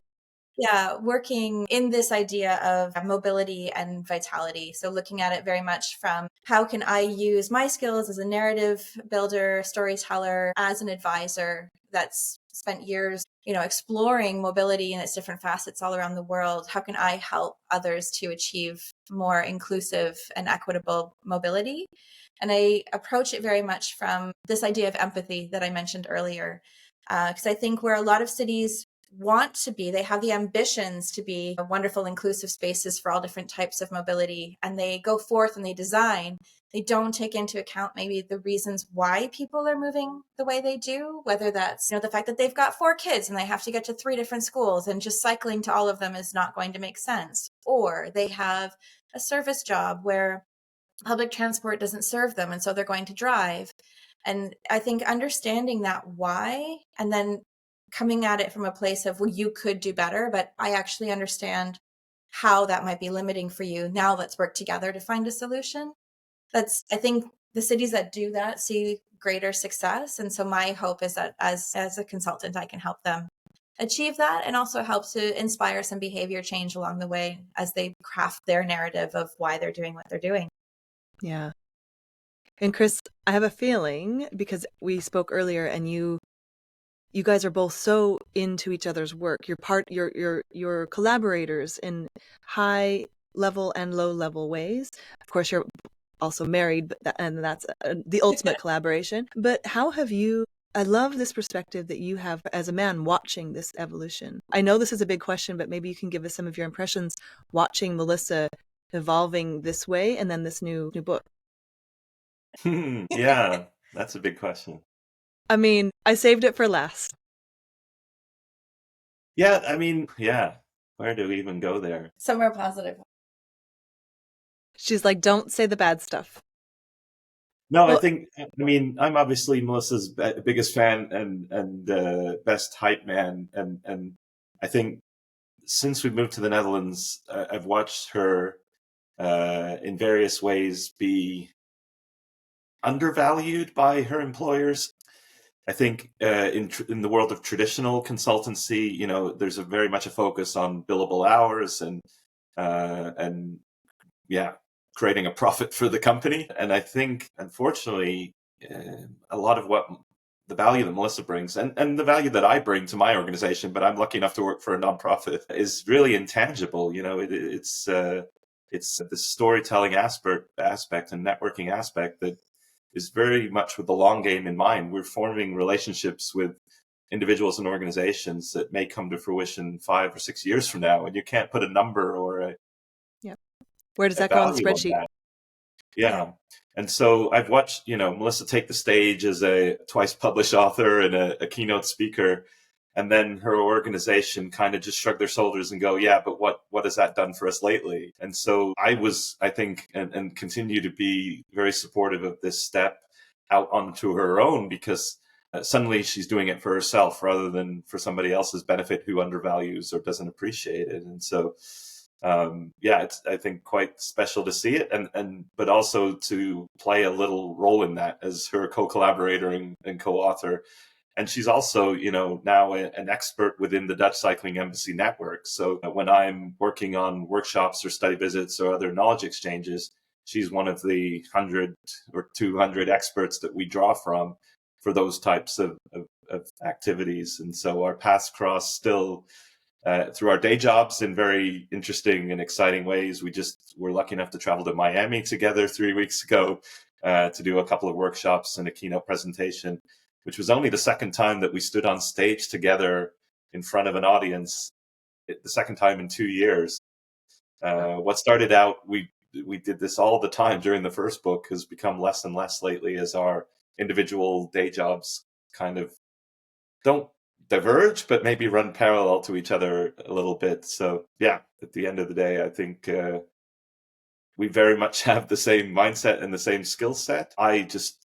Yeah, working in this idea of mobility and vitality. So looking at it very much from how can I use my skills as a narrative builder, storyteller, as an advisor that's spent years, exploring mobility in its different facets all around the world. How can I help others to achieve more inclusive and equitable mobility? And I approach it very much from this idea of empathy that I mentioned earlier. Because I think where a lot of cities want to be, they have the ambitions to be wonderful, inclusive spaces for all different types of mobility, and they go forth and they design. They don't take into account maybe the reasons why people are moving the way they do, whether that's, the fact that they've got 4 kids and they have to get to 3 different schools and just cycling to all of them is not going to make sense. Or they have a service job where public transport doesn't serve them, and so they're going to drive. And I think understanding that why, and then coming at it from a place of, well, you could do better, but I actually understand how that might be limiting for you. Now let's work together to find a solution. I think the cities that do that see greater success. And so my hope is that as a consultant, I can help them achieve that and also help to inspire some behavior change along the way as they craft their narrative of why they're doing what they're doing. Yeah. And Chris, I have a feeling, because we spoke earlier and you guys are both so into each other's work. You're collaborators in high level and low level ways. Of course, you're also married, and that's the ultimate collaboration. But how have you, I love this perspective that you have as a man watching this evolution. I know this is a big question, but maybe you can give us some of your impressions watching Melissa evolving this way and then this new book. Yeah, that's a big question. I mean, I saved it for last. Yeah, where do we even go there? Somewhere positive. She's like, don't say the bad stuff. No, I'm obviously Melissa's biggest fan and best hype man. And I think since we moved to the Netherlands, I've watched her in various ways be undervalued by her employers. I think in the world of traditional consultancy, there's very much a focus on billable hours and creating a profit for the company. And I think, unfortunately, a lot of what the value that Melissa brings and the value that I bring to my organization, but I'm lucky enough to work for a nonprofit, is really intangible. It's the storytelling aspect and networking aspect that is very much with the long game in mind. We're forming relationships with individuals and organizations that may come to fruition 5 or 6 years from now, and you can't put a number or a where does that go on the spreadsheet? Yeah. And so I've watched, Melissa take the stage as a twice published author and a keynote speaker. And then her organization kind of just shrug their shoulders and go, yeah, but what has that done for us lately? And so I think, and continue to be very supportive of this step out onto her own, because suddenly she's doing it for herself rather than for somebody else's benefit who undervalues or doesn't appreciate it. And so, it's, I think, quite special to see it, but also to play a little role in that as her co-collaborator and co-author. And she's also, now an expert within the Dutch Cycling Embassy network. So when I'm working on workshops or study visits or other knowledge exchanges, she's one of the 100 or 200 experts that we draw from for those types of activities. And so our paths cross still through our day jobs in very interesting and exciting ways. We just were lucky enough to travel to Miami together 3 weeks ago to do a couple of workshops and a keynote presentation, which was only the second time that we stood on stage together in front of an audience, the second time in 2 years. What started out, we did this all the time during the first book, has become less and less lately as our individual day jobs kind of don't diverge, but maybe run parallel to each other a little bit. So yeah, at the end of the day, I think we very much have the same mindset and the same skill set. I just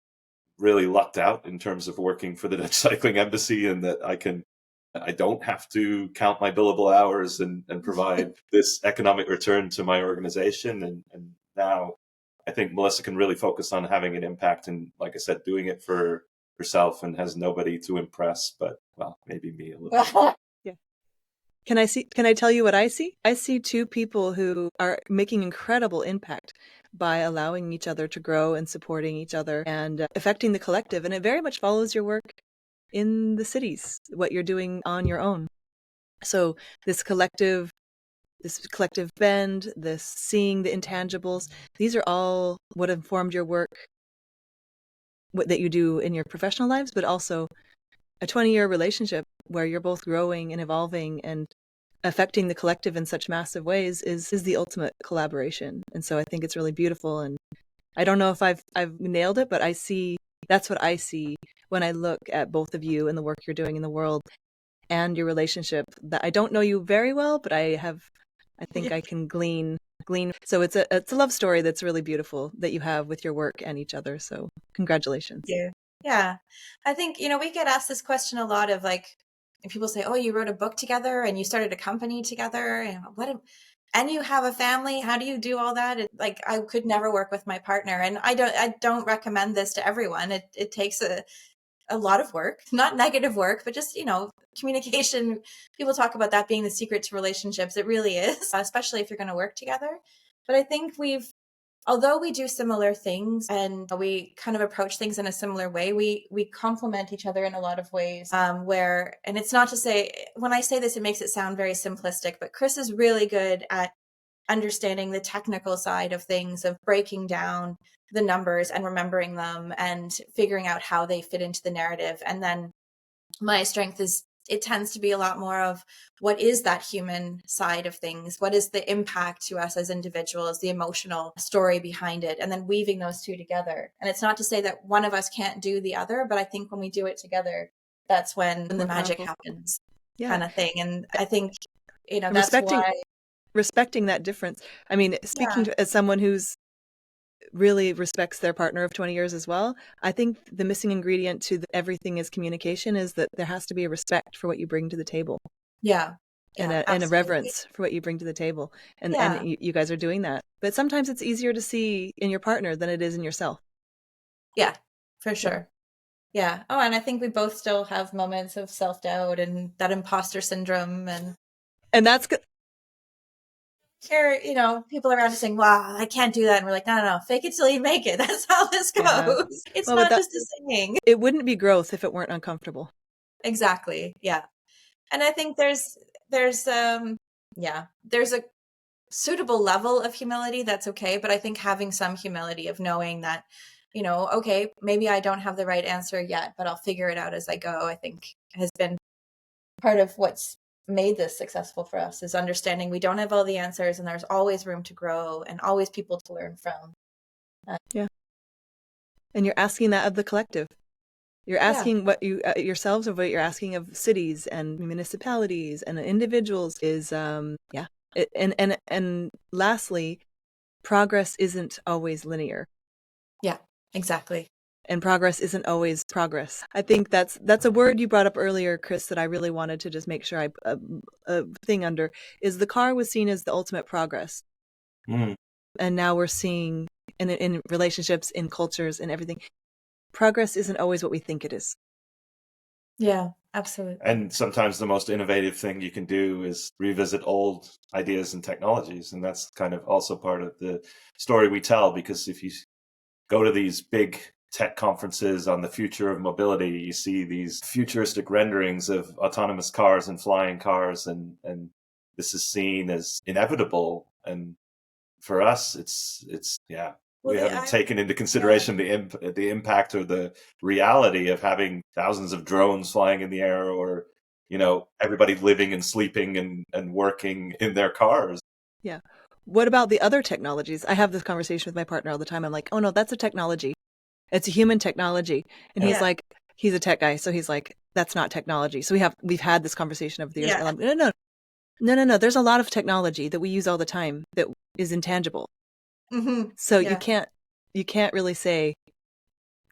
really lucked out in terms of working for the Dutch Cycling Embassy, and that I don't have to count my billable hours and provide this economic return to my organization. And now I think Melissa can really focus on having an impact and, like I said, doing it for herself and has nobody to impress, but well, maybe me a little. Yeah. Can I tell you what I see? I see two people who are making incredible impact by allowing each other to grow and supporting each other and affecting the collective. And it very much follows your work in the cities, what you're doing on your own. So this collective bend, this seeing the intangibles, these are all what informed your work, what that you do in your professional lives, but also a 20-year relationship where you're both growing and evolving and affecting the collective in such massive ways is the ultimate collaboration. And so I think it's really beautiful. And I don't know if I've nailed it, but that's what I see when I look at both of you and the work you're doing in the world and your relationship. That I don't know you very well, but I think I can glean. So it's a love story that's really beautiful that you have with your work and each other. So congratulations. Yeah. I think, we get asked this question a lot of like, and people say, oh, you wrote a book together and you started a company together and you have a family. How do you do all that? I could never work with my partner. And I don't recommend this to everyone. It takes a lot of work, not negative work, but just, communication. People talk about that being the secret to relationships. It really is, especially if you're going to work together. But I think although we do similar things and we kind of approach things in a similar way, we complement each other in a lot of ways, and it's not to say, when I say this, it makes it sound very simplistic, but Chris is really good at understanding the technical side of things, of breaking down the numbers and remembering them and figuring out how they fit into the narrative. And then my strength it tends to be a lot more of what is that human side of things? What is the impact to us as individuals, the emotional story behind it, and then weaving those two together. And it's not to say that one of us can't do the other, but I think when we do it together, that's when the magic happens, kind of thing. And I think, that's why. Respecting that difference. I mean, speaking as someone who's really respects their partner of 20 years as well, I think the missing ingredient to everything is communication, is that there has to be a respect for what you bring to the table. Yeah. And a reverence for what you bring to the table. And you guys are doing that. But sometimes it's easier to see in your partner than it is in yourself. Yeah, for sure. Yeah. Oh, and I think we both still have moments of self-doubt and that imposter syndrome. And that's good. Here, people around us saying, wow, I can't do that. And we're like, no, fake it till you make it. That's how this goes. Yeah. It's not just a saying. It wouldn't be growth if it weren't uncomfortable. Exactly. Yeah. And I think there's a suitable level of humility that's okay. But I think having some humility of knowing that, okay, maybe I don't have the right answer yet, but I'll figure it out as I go, I think has been part of what's made this successful for us, is understanding we don't have all the answers and there's always room to grow and always people to learn from. And you're asking that of the collective. You're asking what you yourselves of what you're asking of cities and municipalities and individuals is and lastly, progress isn't always linear. Yeah, exactly. And progress isn't always progress. I think that's a word you brought up earlier, Chris, that I really wanted to just make sure a thing under is the car was seen as the ultimate progress. Mm. And now we're seeing in relationships, in cultures, in everything, progress isn't always what we think it is. Yeah, absolutely. And sometimes the most innovative thing you can do is revisit old ideas and technologies. And that's kind of also part of the story we tell, because if you go to these big tech conferences on the future of mobility, you see these futuristic renderings of autonomous cars and flying cars, and this is seen as inevitable. And for us, it's we haven't taken into consideration the impact or the reality of having thousands of drones flying in the air, or everybody living and sleeping and working in their cars. Yeah. What about the other technologies? I have this conversation with my partner all the time. I'm like, oh no, that's a technology. It's a human technology. And he's Yeah. like, he's a tech guy. So he's like, that's not technology. So we've had this conversation over the years. Yeah. And I'm, no. There's a lot of technology that we use all the time that is intangible. Mm-hmm. So Yeah. you can't really say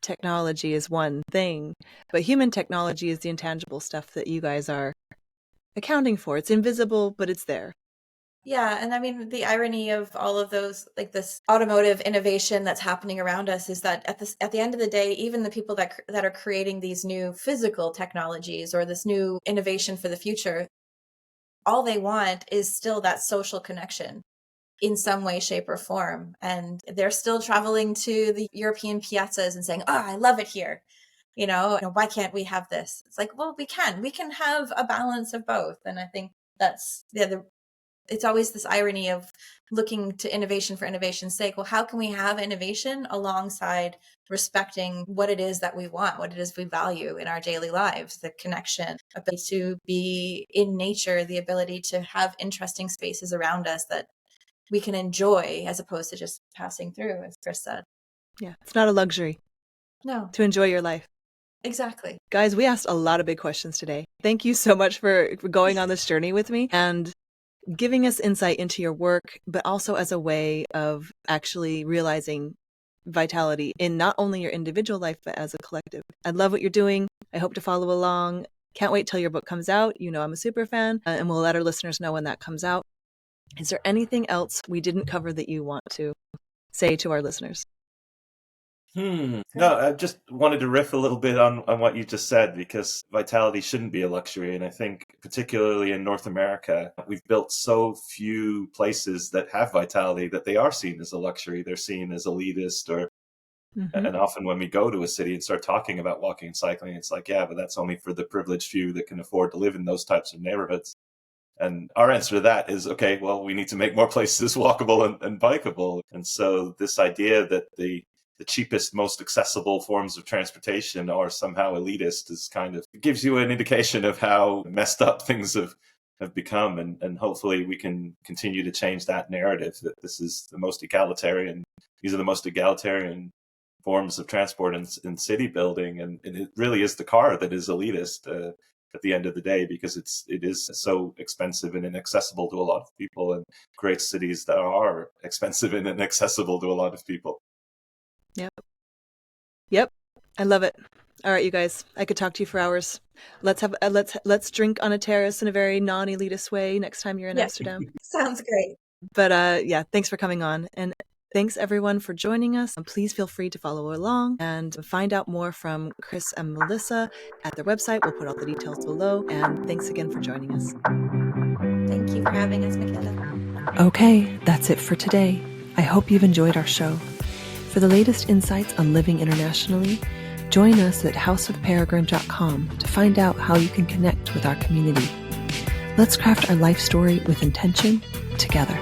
technology is one thing, but human technology is the intangible stuff that you guys are accounting for. It's invisible, but it's there. Yeah. And I mean, the irony of all of those, like this automotive innovation that's happening around us, is that at the end of the day, even the people that are creating these new physical technologies or this new innovation for the future, all they want is still that social connection in some way, shape, or form. And they're still traveling to the European piazzas and saying, oh, I love it here. Why can't we have this? It's like, well, we can have a balance of both. And I think that's it's always this irony of looking to innovation for innovation's sake. Well, how can we have innovation alongside respecting what it is that we want, what it is we value in our daily lives, the connection, ability to be in nature, the ability to have interesting spaces around us that we can enjoy as opposed to just passing through, as Chris said. Yeah. It's not a luxury. No. To enjoy your life. Exactly. Guys, we asked a lot of big questions today. Thank you so much for going on this journey with me and giving us insight into your work, but also as a way of actually realizing vitality in not only your individual life, but as a collective. I love what you're doing. I hope to follow along. Can't wait till your book comes out. I'm a super fan, and we'll let our listeners know when that comes out. Is there anything else we didn't cover that you want to say to our listeners? No, I just wanted to riff a little bit on what you just said, because vitality shouldn't be a luxury. And I think particularly in North America, we've built so few places that have vitality that they are seen as a luxury. They're seen as elitist and often when we go to a city and start talking about walking and cycling, it's like, yeah, but that's only for the privileged few that can afford to live in those types of neighborhoods. And our answer to that is, okay, well, we need to make more places walkable and bikeable. And so this idea that the cheapest, most accessible forms of transportation are somehow elitist is kind of, it gives you an indication of how messed up things have become. And hopefully we can continue to change that narrative, that this is the most egalitarian, these are the most egalitarian forms of transport in city building. And it really is the car that is elitist at the end of the day, because it is so expensive and inaccessible to a lot of people, and creates cities that are expensive and inaccessible to a lot of people. Yep. I love it. All right, you guys, I could talk to you for hours. Let's drink on a terrace in a very non-elitist way next time you're in Amsterdam. Sounds great. But yeah, thanks for coming on. And thanks everyone for joining us. Please feel free to follow along and find out more from Chris and Melissa at their website. We'll put all the details below. And thanks again for joining us. Thank you for having us, Michaela. Okay, that's it for today. I hope you've enjoyed our show. For the latest insights on living internationally, join us at houseofperegrine.com to find out how you can connect with our community. Let's craft our life story with intention together.